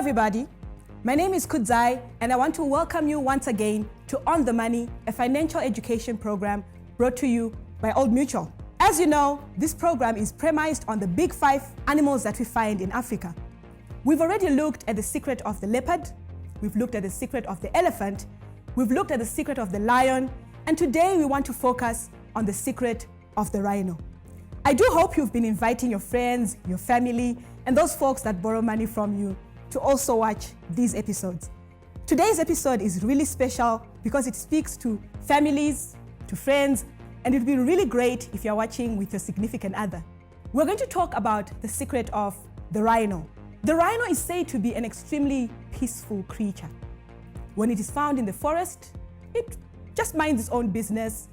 everybody. My name is Kudzai, and I want to welcome you once again to On the Money, a financial education program brought to you by Old Mutual. As you know, this program is premised on the big 5 animals that we find in Africa. We've already looked at the secret of the leopard, we've looked at the secret of the elephant, we've looked at the secret of the lion, and today we want to focus on the secret of the rhino. I do hope you've been inviting your friends, your family, and those folks that borrow money from you to also watch these episodes. Today's episode is really special because it speaks to families, to friends, and it would be really great if you're watching with your significant other. We're going to talk about the secret of the rhino. The rhino is said to be an extremely peaceful creature. When it is found in the forest, it just minds its own business,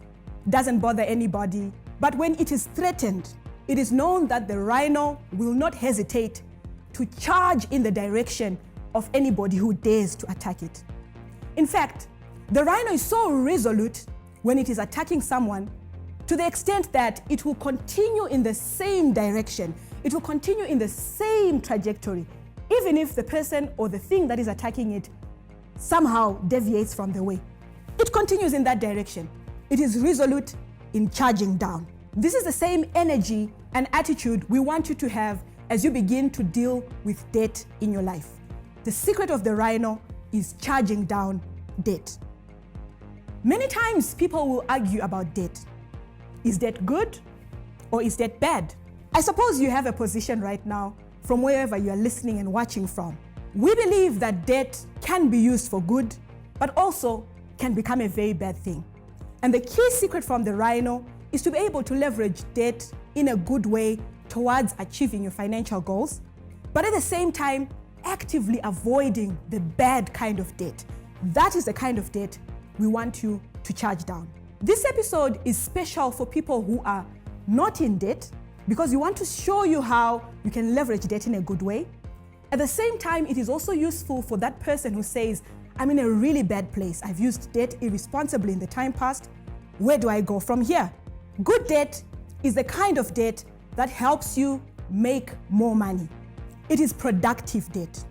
doesn't bother anybody. But when it is threatened, it is known that the rhino will not hesitate to charge in the direction of anybody who dares to attack it. In fact, the rhino is so resolute when it is attacking someone to the extent that it will continue in the same direction. It will continue in the same trajectory, even if the person or the thing that is attacking it somehow deviates from the way. It continues in that direction. It is resolute in charging down. This is the same energy and attitude we want you to have as you begin to deal with debt in your life. The secret of the rhino is charging down debt. Many times people will argue about debt. Is debt good or is debt bad? I suppose you have a position right now from wherever you are listening and watching from. We believe that debt can be used for good, but also can become a very bad thing. And the key secret from the rhino is to be able to leverage debt in a good way towards achieving your financial goals, but at the same time, actively avoiding the bad kind of debt. That is the kind of debt we want you to charge down. This episode is special for people who are not in debt because we want to show you how you can leverage debt in a good way. At the same time, it is also useful for that person who says, I'm in a really bad place. I've used debt irresponsibly in the time past. Where do I go from here? Good debt is the kind of debt that helps you make more money. It is productive debt.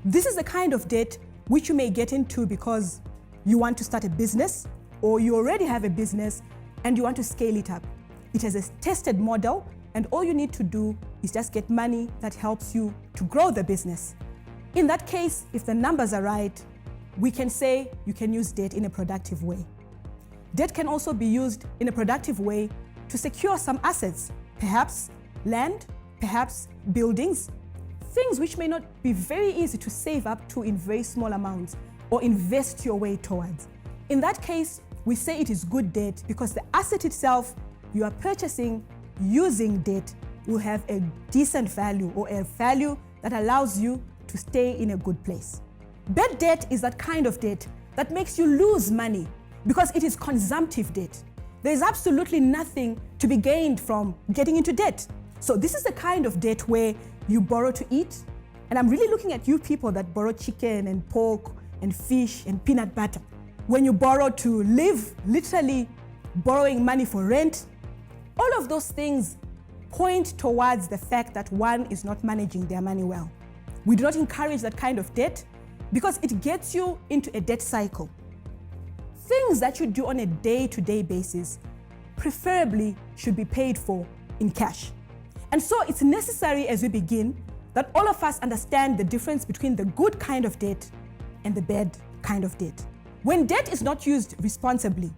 This is the kind of debt which you may get into because you want to start a business or you already have a business and you want to scale it up. It has a tested model and all you need to do is just get money that helps you to grow the business. In that case, if the numbers are right, we can say you can use debt in a productive way. Debt can also be used in a productive way to secure some assets, perhaps land, perhaps buildings, things which may not be very easy to save up to in very small amounts or invest your way towards. In that case, we say it is good debt because the asset itself you are purchasing using debt will have a decent value or a value that allows you to stay in a good place. Bad debt is that kind of debt that makes you lose money because it is consumptive debt. There is absolutely nothing to be gained from getting into debt. So this is the kind of debt where you borrow to eat. And I'm really looking at you people that borrow chicken and pork and fish and peanut butter. When you borrow to live, literally borrowing money for rent, all of those things point towards the fact that one is not managing their money well. We do not encourage that kind of debt because it gets you into a debt cycle. Things that you do on a day-to-day basis preferably should be paid for in cash. And so it's necessary as we begin that all of us understand the difference between the good kind of debt and the bad kind of debt. When debt is not used responsibly,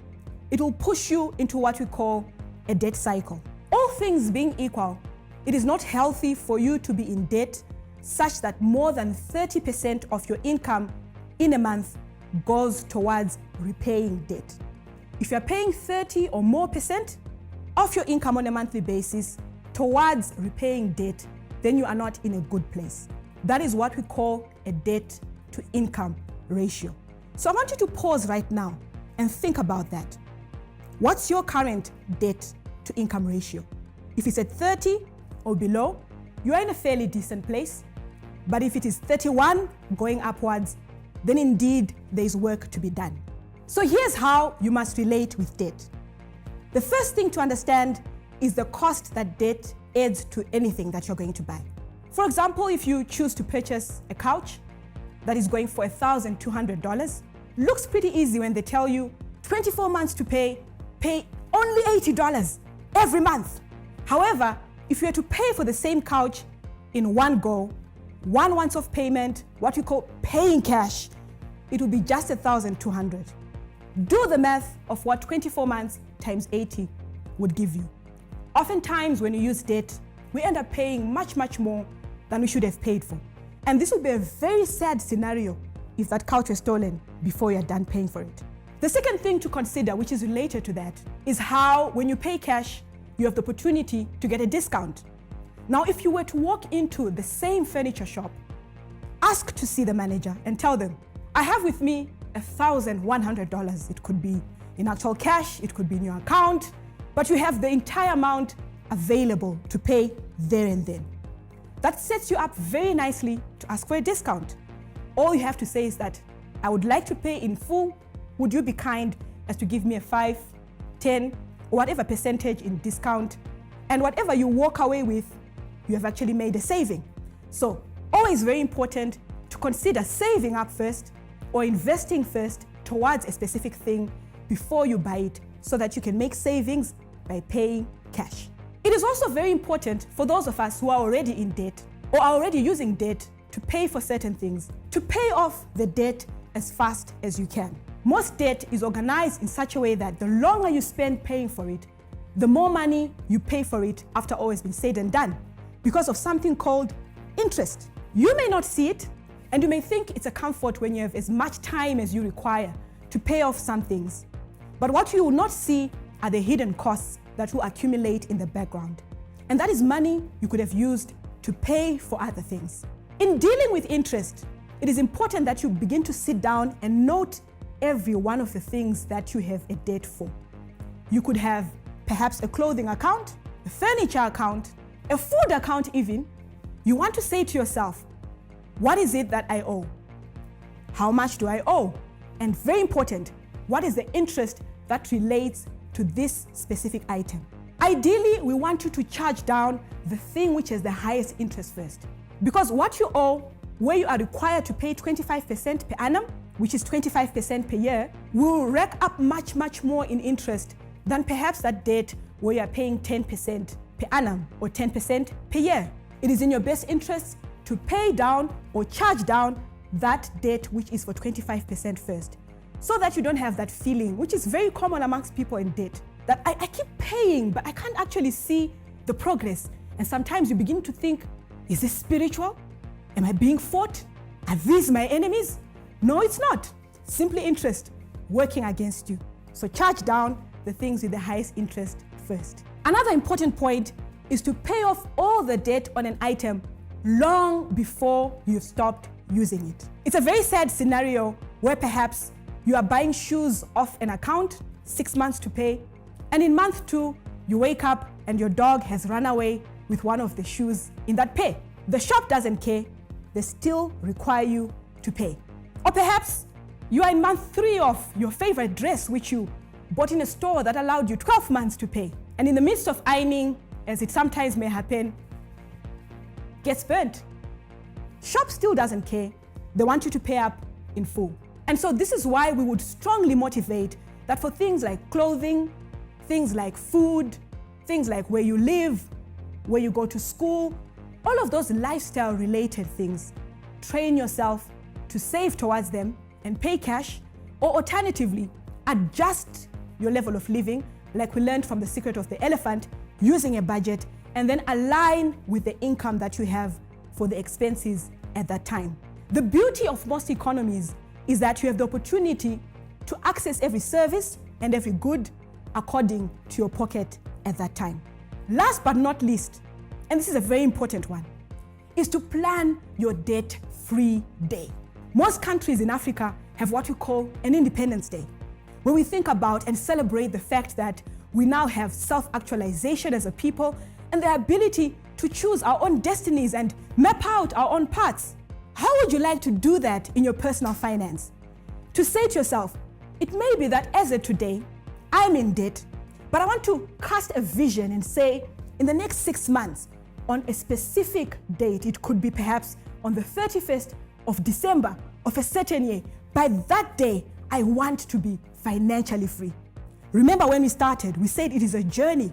it will push you into what we call a debt cycle. All things being equal, it is not healthy for you to be in debt such that more than 30% of your income in a month goes towards repaying debt. If you're paying 30 or more percent of your income on a monthly basis towards repaying debt, then you are not in a good place. That is what we call a debt to income ratio. So I want you to pause right now and think about that. What's your current debt to income ratio? If it's at 30 or below, you are in a fairly decent place. But if it is 31 going upwards, then indeed there is work to be done. So here's how you must relate with debt. The first thing to understand is the cost that debt adds to anything that you're going to buy. For example, if you choose to purchase a couch, that is going for $1,200 looks pretty easy when they tell you 24 months to pay only $80 every month. However, if you were to pay for the same couch in one go, one once-off payment, what we call paying cash, it will be just $1,200. Do the math of what 24 months times 80 would give you. Oftentimes when you use debt, we end up paying much, much more than we should have paid for. And this would be a very sad scenario if that couch was stolen before you're done paying for it. The second thing to consider, which is related to that, is how when you pay cash, you have the opportunity to get a discount. Now, if you were to walk into the same furniture shop, ask to see the manager and tell them, I have with me $1,100. It could be in actual cash, it could be in your account, but you have the entire amount available to pay there and then. That sets you up very nicely to ask for a discount. All you have to say is that, I would like to pay in full. Would you be kind as to give me a 5, 10, or whatever percentage in discount? And whatever you walk away with, you have actually made a saving. So, always very important to consider saving up first or investing first towards a specific thing before you buy it, so that you can make savings by paying cash. It is also very important for those of us who are already in debt or are already using debt to pay for certain things, to pay off the debt as fast as you can. Most debt is organized in such a way that the longer you spend paying for it, the more money you pay for it after all has been said and done, because of something called interest. You may not see it, and you may think it's a comfort when you have as much time as you require to pay off some things. But what you will not see are the hidden costs that will accumulate in the background. And that is money you could have used to pay for other things. In dealing with interest, it is important that you begin to sit down and note every one of the things that you have a debt for. You could have perhaps a clothing account, a furniture account, a food account even. You want to say to yourself, what is it that I owe? How much do I owe? And very important, what is the interest that relates to this specific item? Ideally, we want you to charge down the thing which has the highest interest first. Because what you owe, where you are required to pay 25% per annum, which is 25% per year, will rack up much, much more in interest than perhaps that debt where you are paying 10% per annum or 10% per year. It is in your best interest to pay down or charge down that debt which is for 25% first, so that you don't have that feeling, which is very common amongst people in debt, that I keep paying, but I can't actually see the progress. And sometimes you begin to think, is this spiritual? Am I being fought? Are these my enemies? No, it's not. Simply interest working against you. So charge down the things with the highest interest first. Another important point is to pay off all the debt on an item long before you've stopped using it. It's a very sad scenario where perhaps you are buying shoes off an account, 6 months to pay, and in month 2, you wake up and your dog has run away with one of the shoes in that pay. The shop doesn't care, they still require you to pay. Or perhaps you are in month 3 of your favorite dress, which you bought in a store that allowed you 12 months to pay. And in the midst of ironing, as it sometimes may happen, gets burnt. Shop still doesn't care, they want you to pay up in full. And so this is why we would strongly motivate that for things like clothing, things like food, things like where you live, where you go to school, all of those lifestyle related things, train yourself to save towards them and pay cash, or alternatively, adjust your level of living, like we learned from The Secret of the Elephant, using a budget, and then align with the income that you have for the expenses at that time. The beauty of most economies is that you have the opportunity to access every service and every good according to your pocket at that time. Last but not least, and this is a very important one, is to plan your debt-free day. Most countries in Africa have what we call an Independence Day, where we think about and celebrate the fact that we now have self-actualization as a people and the ability to choose our own destinies and map out our own paths. How would you like to do that in your personal finance? To say to yourself, it may be that as of today, I'm in debt, but I want to cast a vision and say, in the next 6 months, on a specific date, it could be perhaps on the 31st of December of a certain year, by that day, I want to be financially free. Remember when we started, we said it is a journey,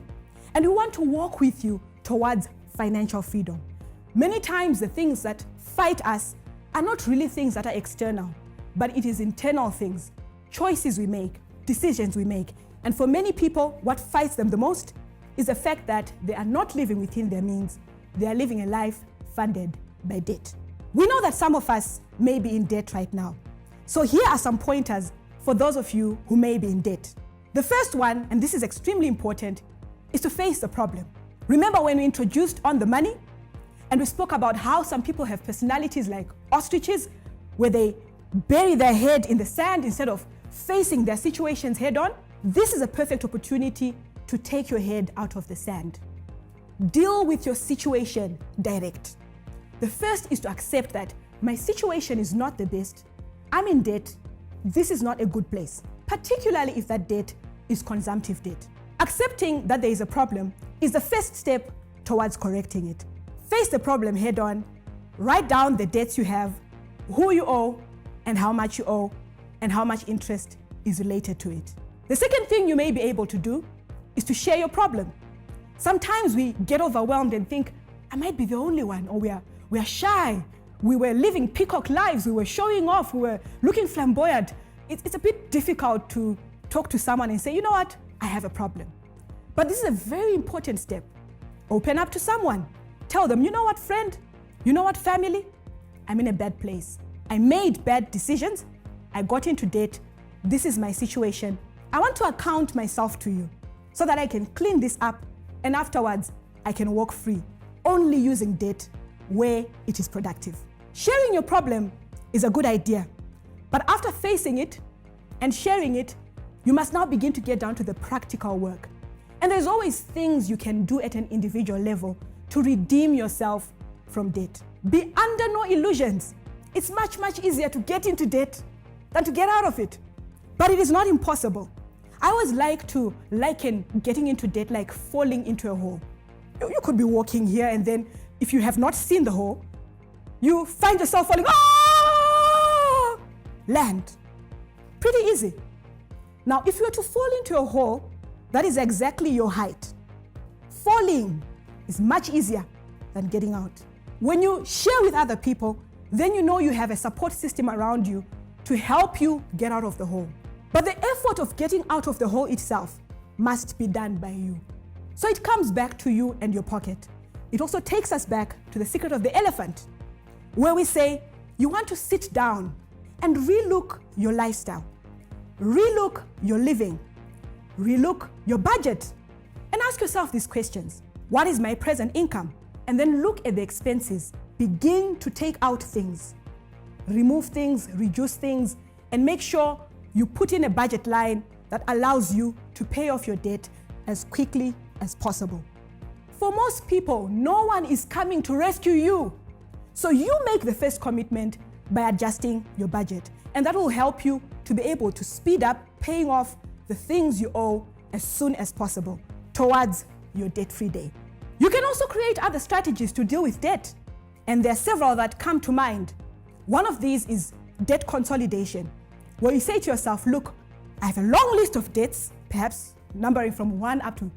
and we want to walk with you towards financial freedom. Many times the things that fight us are not really things that are external, but it is internal things, choices we make, decisions we make. And for many people, what fights them the most is the fact that they are not living within their means. They are living a life funded by debt. We know that some of us may be in debt right now. So here are some pointers for those of you who may be in debt. The first one, and this is extremely important, is to face the problem. Remember when we introduced On the Money, and we spoke about how some people have personalities like ostriches, where they bury their head in the sand instead of facing their situations head on? This is a perfect opportunity to take your head out of the sand. Deal with your situation direct. The first is to accept that my situation is not the best. I'm in debt. This is not a good place, particularly if that debt is consumptive debt. Accepting that there is a problem is the first step towards correcting it. Face the problem head on. Write down the debts you have, who you owe, and how much you owe, and how much interest is related to it. The second thing you may be able to do is to share your problem. Sometimes we get overwhelmed and think, I might be the only one, or we are shy. We were living peacock lives. We were showing off. We were looking flamboyant. It's a bit difficult to talk to someone and say, you know what, I have a problem. But this is a very important step. Open up to someone. Tell them, you know what, friend? You know what, family? I'm in a bad place. I made bad decisions. I got into debt. This is my situation. I want to account myself to you so that I can clean this up, and afterwards I can walk free, only using debt where it is productive. Sharing your problem is a good idea, but after facing it and sharing it, you must now begin to get down to the practical work. And there's always things you can do at an individual level to redeem yourself from debt. Be under no illusions. It's much, much easier to get into debt than to get out of it. But it is not impossible. I always like to liken getting into debt like falling into a hole. You could be walking here, and then if you have not seen the hole, you find yourself falling, land. Pretty easy. Now, if you were to fall into a hole that is exactly your height, falling is much easier than getting out. When you share with other people, then you know you have a support system around you to help you get out of the hole. But the effort of getting out of the hole itself must be done by you. So it comes back to you and your pocket. It also takes us back to the secret of the elephant, where we say you want to sit down and relook your lifestyle, relook your living, relook your budget, and ask yourself these questions. What is my present income? And then look at the expenses. Begin to take out things, remove things, reduce things, and make sure you put in a budget line that allows you to pay off your debt as quickly as possible. For most people, no one is coming to rescue you. So you make the first commitment by adjusting your budget, and that will help you to be able to speed up paying off the things you owe as soon as possible towards your debt-free day. You can also create other strategies to deal with debt, and there are several that come to mind. One of these is debt consolidation, where you say to yourself, look, I have a long list of debts, perhaps numbering from 1 up to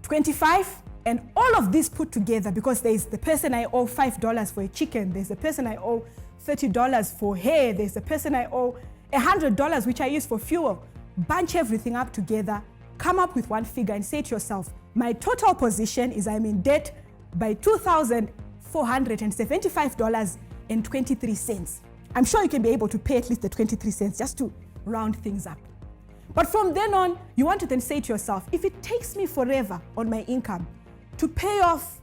25, and all of these put together, because there's the person I owe $5 for a chicken, there's the person I owe $30 for hair, there's the person I owe $100 which I use for fuel. Bunch everything up together, come up with one figure and say to yourself, my total position is I'm in debt by $2,475.23. I'm sure you can be able to pay at least the 23 cents just to round things up. But from then on, you want to then say to yourself, if it takes me forever on my income to pay off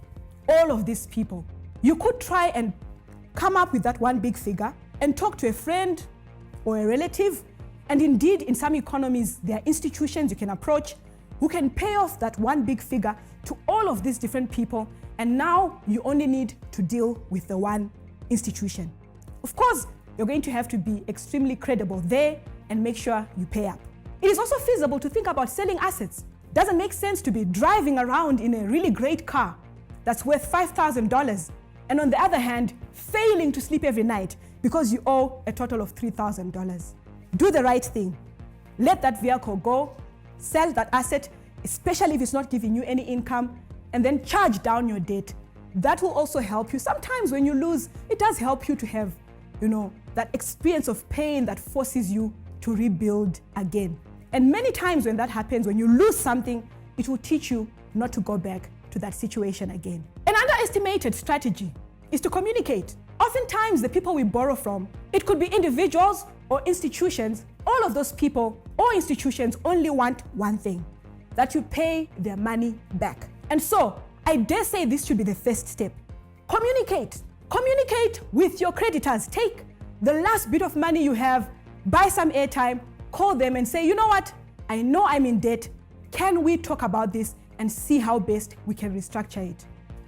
all of these people, you could try and come up with that one big figure and talk to a friend or a relative. And indeed, in some economies, there are institutions you can approach who can pay off that one big figure to all of these different people. And now you only need to deal with the one institution. Of course, you're going to have to be extremely credible there and make sure you pay up. It is also feasible to think about selling assets. Doesn't make sense to be driving around in a really great car that's worth $5,000 and on the other hand, failing to sleep every night because you owe a total of $3,000. Do the right thing. Let that vehicle go, sell that asset, especially if it's not giving you any income, and then charge down your debt. That will also help you. Sometimes when you lose, it does help you to have, that experience of pain that forces you to rebuild again. And many times when that happens, when you lose something, it will teach you not to go back to that situation again. An underestimated strategy is to communicate. Oftentimes, the people we borrow from, it could be individuals or institutions. All of those people or institutions only want one thing, that you pay their money back. And so, I dare say this should be the first step. Communicate. Communicate with your creditors. Take the last bit of money you have, buy some airtime, call them and say, you know what? I know I'm in debt. Can we talk about this and see how best we can restructure it?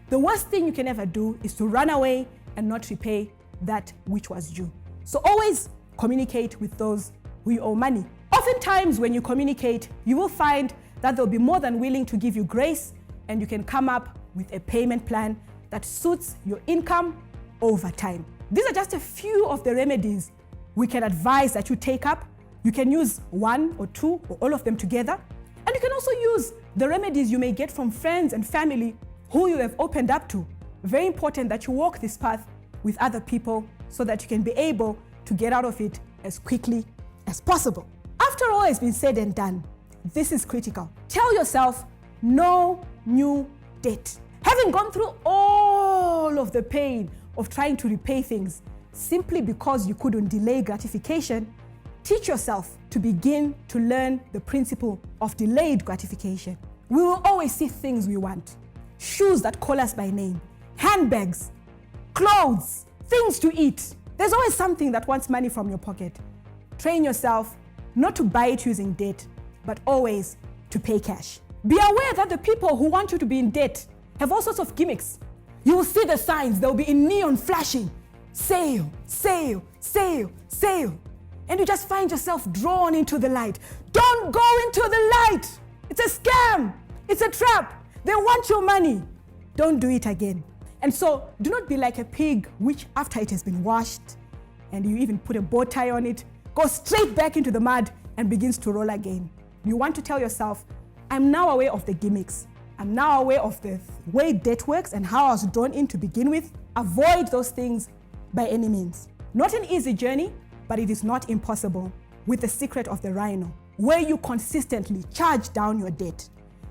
The worst thing you can ever do is to run away and not repay that which was due. So always communicate with those who you owe money. Oftentimes when you communicate, you will find that they'll be more than willing to give you grace, and you can come up with a payment plan that suits your income over time. These are just a few of the remedies we can advise that you take up. You can use one or two or all of them together. And you can also use the remedies you may get from friends and family who you have opened up to. Very important that you walk this path with other people so that you can be able to get out of it as quickly as possible. After all has been said and done, this is critical. Tell yourself, no new debt. Having gone through all of the pain of trying to repay things simply because you couldn't delay gratification, teach yourself to begin to learn the principle of delayed gratification. We will always see things we want. Shoes that call us by name, handbags, clothes, things to eat. There's always something that wants money from your pocket. Train yourself not to buy it using debt, but always to pay cash. Be aware that the people who want you to be in debt have all sorts of gimmicks. You will see the signs, they'll be in neon flashing. Sale, sale, sale, sale. And you just find yourself drawn into the light. Don't go into the light. It's a scam. It's a trap. They want your money. Don't do it again. And so do not be like a pig which after it has been washed and you even put a bow tie on it, goes straight back into the mud and begins to roll again. You want to tell yourself, I'm now aware of the gimmicks. I'm now aware of the way debt works and how I was drawn in to begin with. Avoid those things by any means. Not an easy journey, but it is not impossible with the secret of the Rhino, where you consistently charge down your debt.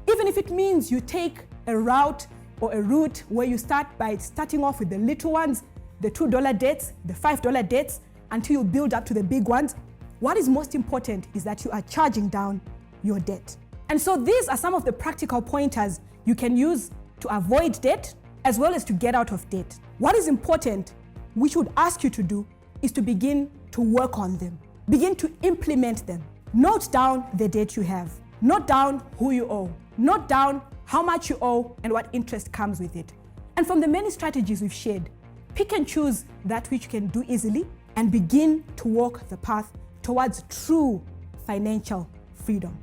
Even if it means you take a route or a route where you start by starting off with the little ones, the $2 debts, the $5 debts, until you build up to the big ones. What is most important is that you are charging down your debt. And so these are some of the practical pointers you can use to avoid debt as well as to get out of debt. What is important, which would ask you to do, is to begin to work on them. Begin to implement them. Note down the debt you have. Note down who you owe. Note down how much you owe and what interest comes with it. And from the many strategies we've shared, pick and choose that which you can do easily and begin to walk the path towards true financial freedom.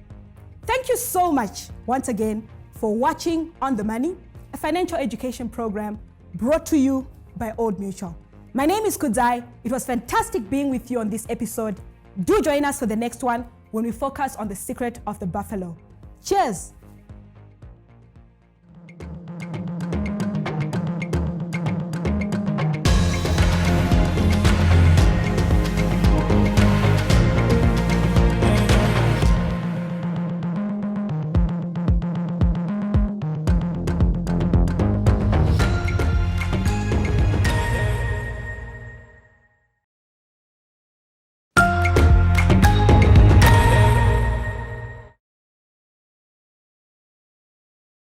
Thank you so much once again for watching On the Money, a financial education program brought to you by Old Mutual. My name is Kudzai. It was fantastic being with you on this episode. Do join us for the next one when we focus on the secret of the buffalo. Cheers.